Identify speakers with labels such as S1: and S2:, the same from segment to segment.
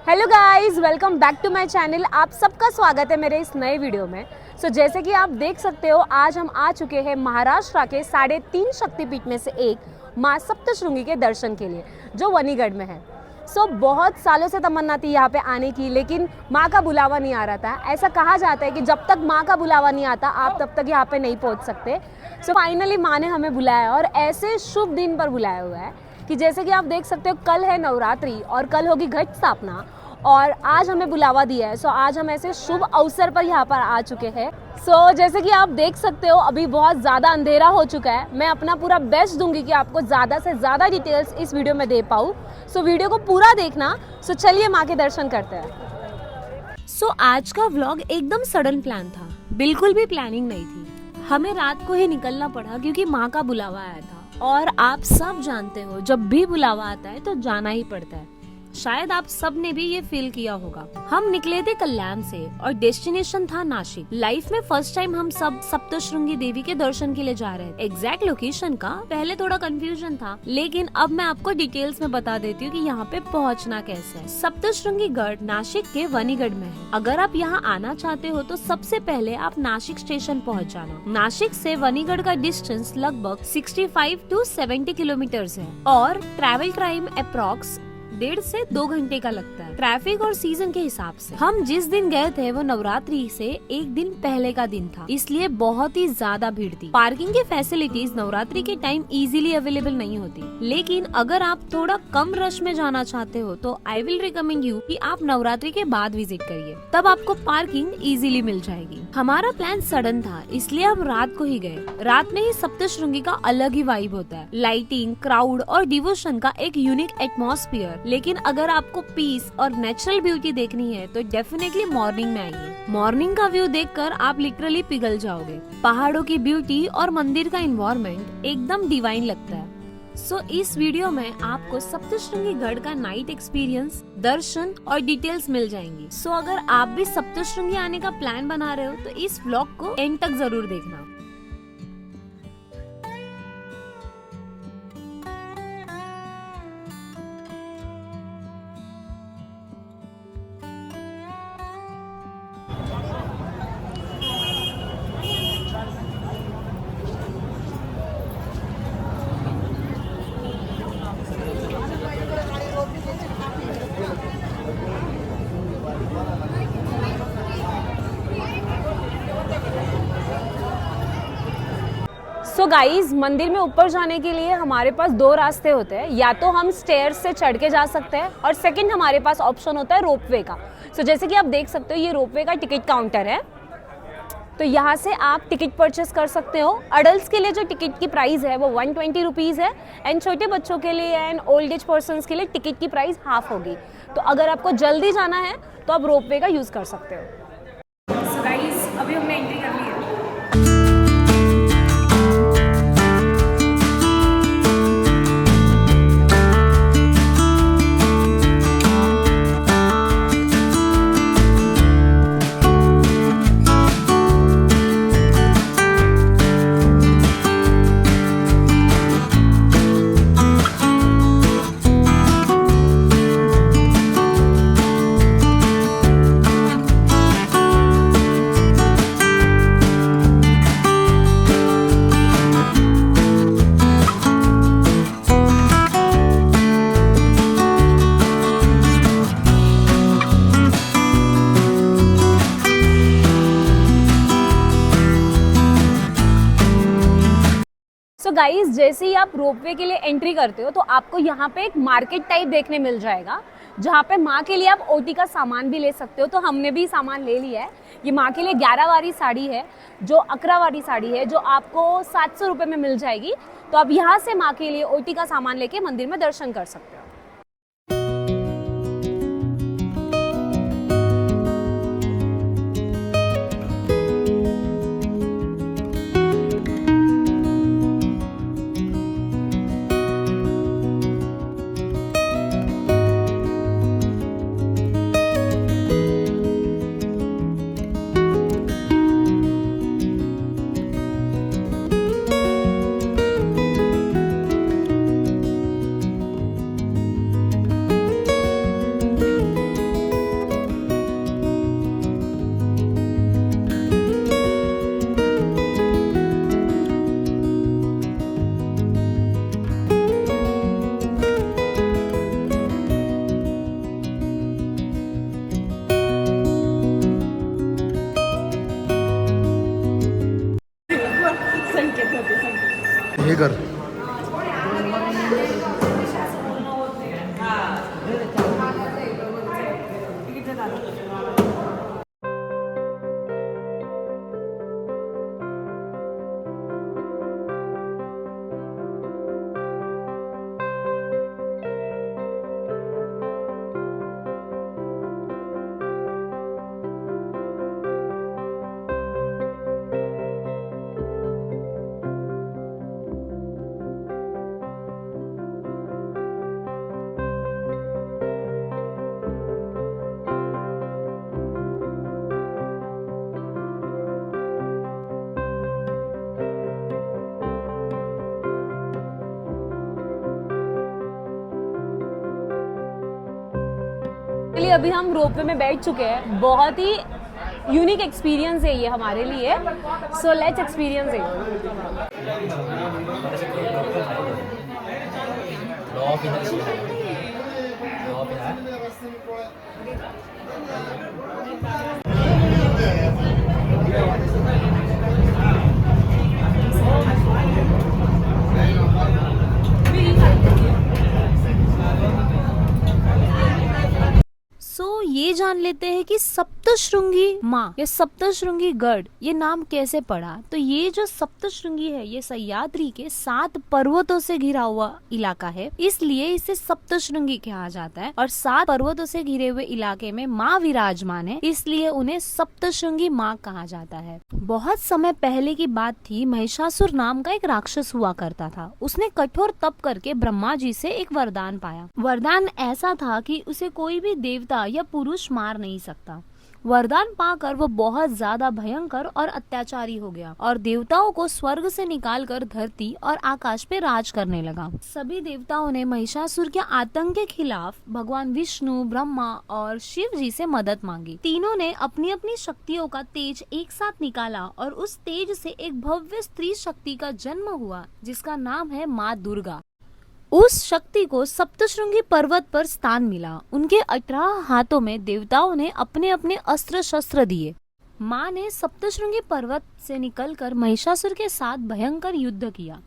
S1: Hello guys, welcome back to my channel. आप सबका स्वागत है मेरे इस नए वीडियो में। जैसे कि आप देख सकते हो, आज हम आ चुके हैं महाराष्ट्र के 3.5 शक्तिपीठ में से एक माँ सप्तशृंगी के दर्शन के लिए, जो वनीगढ़ में है। बहुत सालों से तमन्ना थी यहाँ पे आने की, लेकिन माँ का बुलावा नहीं आ रहा था। ऐसा कहा जाता है कि जब तक माँ का बुलावा नहीं आता, आप तब तक यहाँ पे नहीं पहुँच सकते। फाइनली माँ ने हमें बुलाया, और ऐसे शुभ दिन पर बुलाया हुआ है कि जैसे कि आप देख सकते हो, कल है नवरात्रि और कल होगी घट स्थापना, और आज हमें बुलावा दिया है। आज हम ऐसे शुभ अवसर पर यहाँ पर आ चुके हैं। जैसे कि आप देख सकते हो, अभी बहुत ज़्यादा अंधेरा हो चुका है। मैं अपना पूरा बेस्ट दूंगी कि आपको ज़्यादा से ज़्यादा डिटेल्स इस वीडियो में दे पाऊँ। वीडियो को पूरा देखना। चलिए माँ के दर्शन करते हैं। आज का व्लॉग एकदम सडन प्लान था, बिल्कुल भी प्लानिंग नहीं थी। हमें रात को ही निकलना पड़ा क्योंकि माँ का बुलावा आया था, और आप सब जानते हो जब भी बुलावा आता है तो जाना ही पड़ता है। शायद आप सब ने भी ये फील किया होगा। हम निकले थे कल्याण से और डेस्टिनेशन था नासिक। लाइफ में फर्स्ट टाइम हम सब सप्तशृंगी देवी के दर्शन के लिए जा रहे थे। एग्जैक्ट लोकेशन का पहले थोड़ा कंफ्यूजन था, लेकिन अब मैं आपको डिटेल्स में बता देती हूँ कि यहाँ पे पहुँचना कैसे है। सप्तशृंगी गढ़ नासिक के वनीगढ़ में है। अगर आप यहाँ आना चाहते हो तो सबसे पहले आप नासिक स्टेशन पहुँच जाना। नासिक से वनीगढ़ का डिस्टेंस लगभग 65 to 70 किलोमीटर्स है, और ट्रैवल टाइम अप्रॉक्स 1.5 से 2 घंटे का लगता है, ट्रैफिक और सीजन के हिसाब से। हम जिस दिन गए थे वो नवरात्रि से एक दिन पहले का दिन था, इसलिए बहुत ही ज्यादा भीड़ थी। पार्किंग की फैसिलिटीज नवरात्रि के टाइम इजीली अवेलेबल नहीं होती, लेकिन अगर आप थोड़ा कम रश में जाना चाहते हो तो आई विल रिकमेंड यू कि आप नवरात्रि के बाद विजिट करिए, तब आपको पार्किंग इजीली मिल जाएगी। हमारा प्लान सडन था, इसलिए हम रात को ही गए। रात में ही सप्तशृंगी का अलग ही वाइब होता है, लाइटिंग, क्राउड और डिवोशन का एक यूनिक एटमॉस्फेयर। लेकिन अगर आपको पीस और नेचुरल ब्यूटी देखनी है तो डेफिनेटली मॉर्निंग में आइए। मॉर्निंग का व्यू देखकर आप लिटरली पिघल जाओगे। पहाड़ों की ब्यूटी और मंदिर का एनवायरनमेंट एकदम डिवाइन लगता है। इस वीडियो में आपको सप्तशृंगी गढ़ का नाइट एक्सपीरियंस, दर्शन और डिटेल्स मिल जाएंगी। अगर आप भी सप्तशृंगी आने का प्लान बना रहे हो तो इस व्लॉग को एंड तक जरूर देखना। गाइज, मंदिर में ऊपर जाने के लिए हमारे पास 2 रास्ते होते हैं। या तो हम स्टेयर्स से चढ़ के जा सकते हैं, और सेकंड हमारे पास ऑप्शन होता है रोपवे का। जैसे कि आप देख सकते हो, ये रोपवे का टिकट काउंटर है। तो यहाँ से आप टिकट परचेस कर सकते हो। अडल्ट के लिए जो टिकट की प्राइस है वो 120 रुपीज़ है, एंड छोटे बच्चों के लिए एंड ओल्ड एज पर्सन के लिए टिकट की प्राइस हाफ होगी। तो अगर आपको जल्दी जाना है तो आप रोपवे का यूज़ कर सकते हो। गाइज, अभी हमने एंट्री कर ली है। गाइस, जैसे ही आप रोपवे के लिए एंट्री करते हो तो आपको यहाँ पे एक मार्केट टाइप देखने मिल जाएगा, जहाँ पे माँ के लिए आप ओटी का सामान भी ले सकते हो। तो हमने भी सामान ले लिया है। ये माँ के लिए 11 वाली साड़ी है, जो 11 वाली साड़ी है, जो आपको 700 रुपये में मिल जाएगी। तो आप यहाँ से माँ के लिए ओटी का सामान लेके मंदिर में दर्शन कर सकते हो। चलिए अभी हम रोपवे में बैठ चुके हैं, बहुत ही यूनिक एक्सपीरियंस है ये हमारे लिए, सो लेट्स एक्सपीरियंस इट। ये जान लेते हैं कि सप्तशृंगी माँ या सप्तशृंगी गढ़ ये नाम कैसे पड़ा। तो ये जो सप्तशृंगी है ये सह्याद्री के 7 पर्वतों से घिरा हुआ इलाका है, इसलिए इसे सप्तशृंगी कहा जाता है। और 7 पर्वतों से घिरे हुए इलाके में माँ विराजमान है, इसलिए उन्हें सप्तशृंगी माँ कहा जाता है। बहुत समय पहले की बात थी, महिषासुर नाम का एक राक्षस हुआ करता था। उसने कठोर तप करके ब्रह्मा जी से एक वरदान पाया। वरदान ऐसा था कि उसे कोई भी देवता या पुरुष मार नहीं सकता। वरदान पाकर वो बहुत ज्यादा भयंकर और अत्याचारी हो गया और देवताओं को स्वर्ग से निकालकर धरती और आकाश पे राज करने लगा। सभी देवताओं ने महिषासुर के आतंक के खिलाफ भगवान विष्णु, ब्रह्मा और शिव जी से मदद मांगी। तीनों ने अपनी अपनी शक्तियों का तेज एक साथ निकाला और उस तेज से एक भव्य स्त्री शक्ति का जन्म हुआ, जिसका नाम है माँ दुर्गा। उस शक्ति को सप्तशृंगी पर्वत पर स्थान मिला। उनके 18 हाथों में देवताओं ने अपने अपने अस्त्र शस्त्र दिए। माँ ने सप्तशृंगी पर्वत से निकलकर महिषासुर के साथ भयंकर युद्ध किया।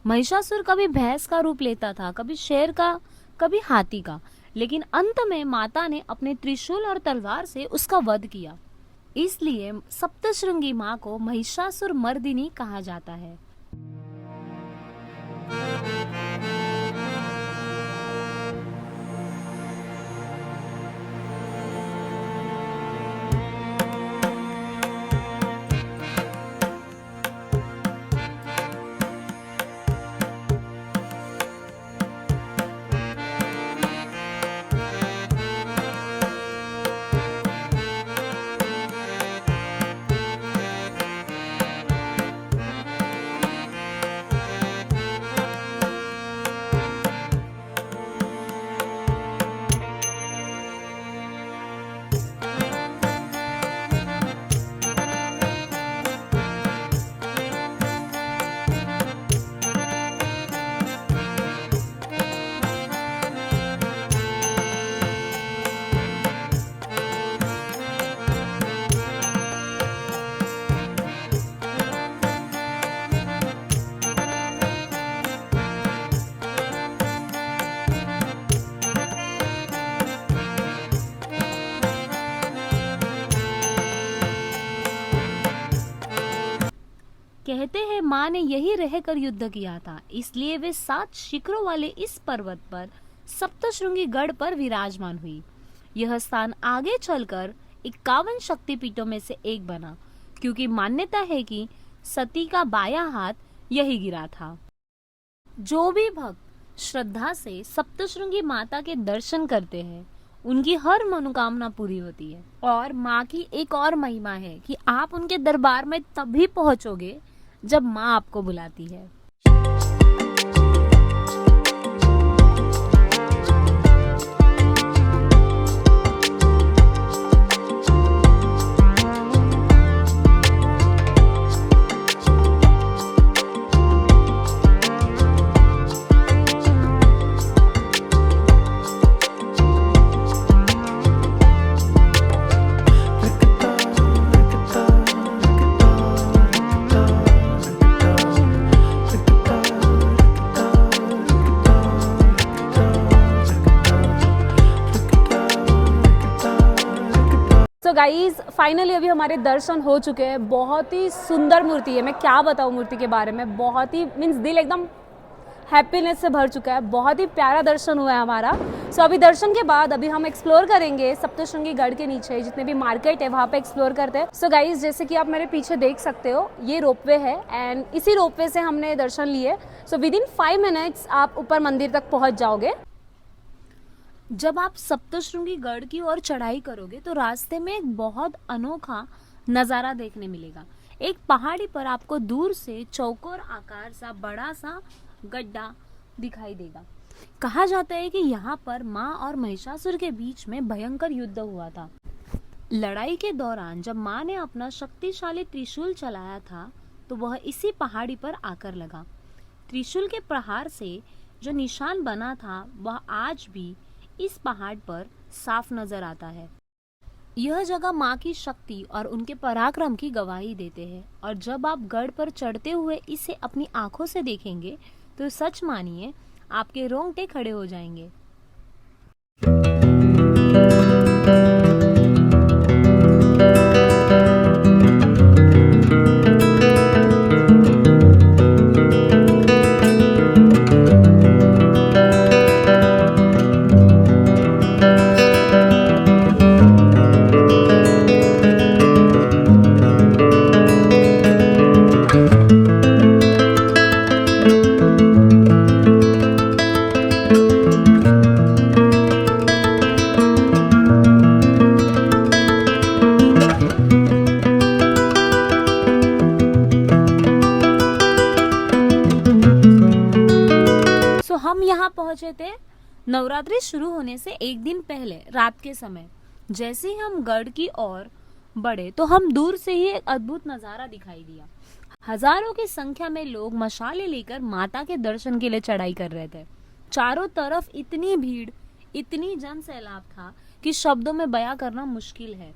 S1: महिषासुर कभी भैंस का रूप लेता था, कभी शेर का, कभी हाथी का, लेकिन अंत में माता ने अपने त्रिशूल और तलवार से उसका वध किया। इसलिए सप्तशृंगी माँ को महिषासुर मर्दिनी कहा जाता है। कहते हैं माँ ने यही रहकर युद्ध किया था, इसलिए वे 7 शिखरों वाले इस पर्वत पर सप्तशृंगी गढ़ पर विराजमान हुई। यह स्थान आगे चलकर 51 शक्तिपीठों में से एक बना, क्योंकि मान्यता है कि सती का बायां हाथ यही गिरा था। जो भी भक्त श्रद्धा से सप्तशृंगी माता के दर्शन करते हैं, उनकी हर मनोकामना पूरी होती है। और माँ की एक और महिमा है कि आप उनके दरबार में तभी पहुंचोगे जब माँ आपको बुलाती है। तो गाइज फाइनली अभी हमारे दर्शन हो चुके हैं। बहुत ही सुंदर मूर्ति है, मैं क्या बताऊँ मूर्ति के बारे में। बहुत ही मीन्स दिल एकदम हैप्पीनेस से भर चुका है। बहुत ही प्यारा दर्शन हुआ है हमारा। सो अभी दर्शन के बाद अभी हम एक्सप्लोर करेंगे सप्तशृंगी गढ़ के नीचे जितने भी मार्केट है वहाँ पे एक्सप्लोर करते हैं। सो गाइज जैसे कि आप मेरे पीछे देख सकते हो, ये रोपवे है एंड इसी रोपवे से हमने दर्शन लिए। सो विद इन 5 मिनट्स आप ऊपर मंदिर तक पहुँच जाओगे। जब आप सप्तशृंगी गढ़ की ओर चढ़ाई करोगे तो रास्ते में एक बहुत अनोखा नज़ारा देखने मिलेगा। एक पहाड़ी पर आपको दूर से चौकोर आकार सा बड़ा सा गड्ढा दिखाई देगा। कहा जाता है कि यहाँ पर माँ और महिषासुर के बीच में भयंकर युद्ध हुआ था। लड़ाई के दौरान जब माँ ने अपना शक्तिशाली त्रिशूल चलाया था तो वह इसी पहाड़ी पर आकर लगा। त्रिशूल के प्रहार से जो निशान बना था वह आज भी इस पहाड़ पर साफ नजर आता है। यह जगह माँ की शक्ति और उनके पराक्रम की गवाही देते हैं और जब आप गढ़ पर चढ़ते हुए इसे अपनी आंखों से देखेंगे तो सच मानिए आपके रोंगटे खड़े हो जाएंगे। हम यहाँ पहुंचे थे नवरात्रि शुरू होने से एक दिन पहले रात के समय। जैसे ही हम गढ़ की ओर बढ़े तो हम दूर से ही एक अद्भुत नजारा दिखाई दिया। हजारों की संख्या में लोग मशाले लेकर माता के दर्शन के लिए चढ़ाई कर रहे थे। चारों तरफ इतनी भीड़, इतनी जन सैलाब था कि शब्दों में बयां करना मुश्किल है।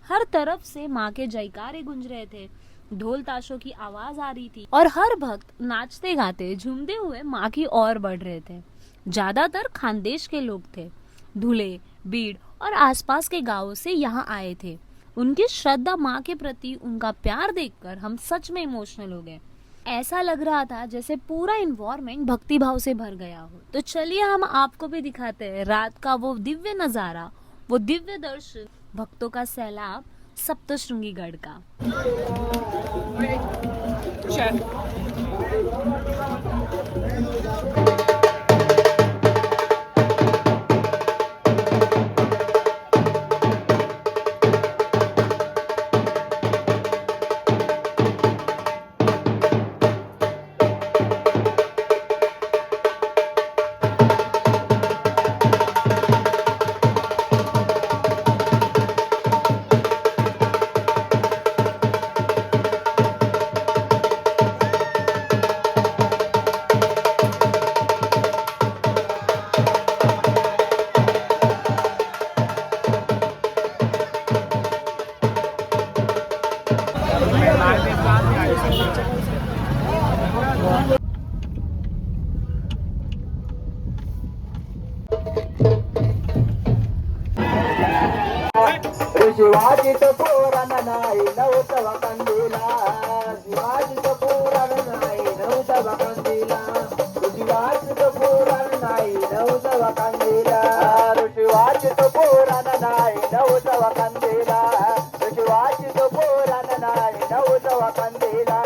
S1: हर तरफ से माँ के जयकारे गूंज रहे थे, ढोल ताशों की आवाज आ रही थी और हर भक्त नाचते गाते झूमते हुए माँ की ओर बढ़ रहे थे। ज्यादातर खानदेश के लोग थे। धुले, बीड़ और आसपास के गांवों से यहाँ आए थे। उनकी श्रद्धा माँ के प्रति, उनका प्यार देखकर हम सच में इमोशनल हो गए। ऐसा लग रहा था जैसे पूरा इन्वायरमेंट भक्ति भाव से भर गया हो। तो चलिए हम आपको भी दिखाते हैं रात का वो दिव्य नजारा, वो दिव्य दर्शन, भक्तों का सैलाब सप्तशृंगी गढ़ का।
S2: शिवाजी तो पुराण नाही नव्हतं कंदीला, शिवाजी तो पुराण नाही नव्हतं कंदीला, शिवाजी तो पुराण नाही नव्हतं कंदीला, शिवाजी तो पुराण नाही नव्हतं कंदीला, शिवाजी तो पुराण नाही नव्हतं कंदीला,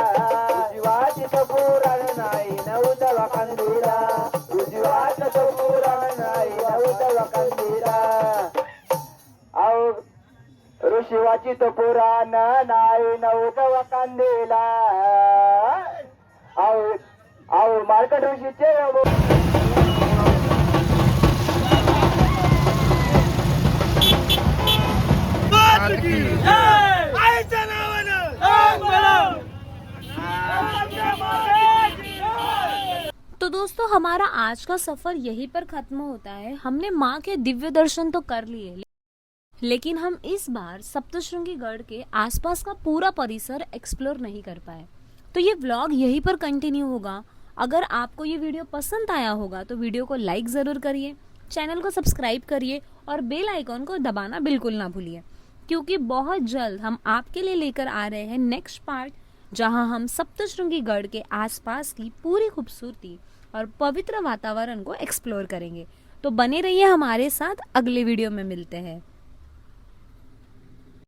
S2: शिवाजी तो पुराण नाही नव्हतं कंदीला, शिवाजी तो पुराण नाही नव्हतं कंदीला। शिवाची तो पुराण नाही नव्हतं कंदीला, आओ मार्कट ऋषीचे
S1: तो दोस्तों हमारा आज का सफर यहीं पर खत्म होता है। हमने माँ के दिव्य दर्शन तो कर लिए, लेकिन हम इस बार सप्तशृंगी गढ़ के आसपास का पूरा परिसर एक्सप्लोर नहीं कर पाए। तो ये व्लॉग यहीं पर कंटिन्यू होगा। अगर आपको ये वीडियो पसंद आया होगा तो वीडियो को लाइक ज़रूर करिए, चैनल को सब्सक्राइब करिए और बेल आइकॉन को दबाना बिल्कुल ना भूलिए, क्योंकि बहुत जल्द हम आपके लिए लेकर आ रहे हैं नेक्स्ट पार्ट, जहां हम सप्तशृंगी गढ़ के आसपास की पूरी खूबसूरती और पवित्र वातावरण को एक्सप्लोर करेंगे। तो बने रहिए हमारे साथ, अगले वीडियो में मिलते हैं।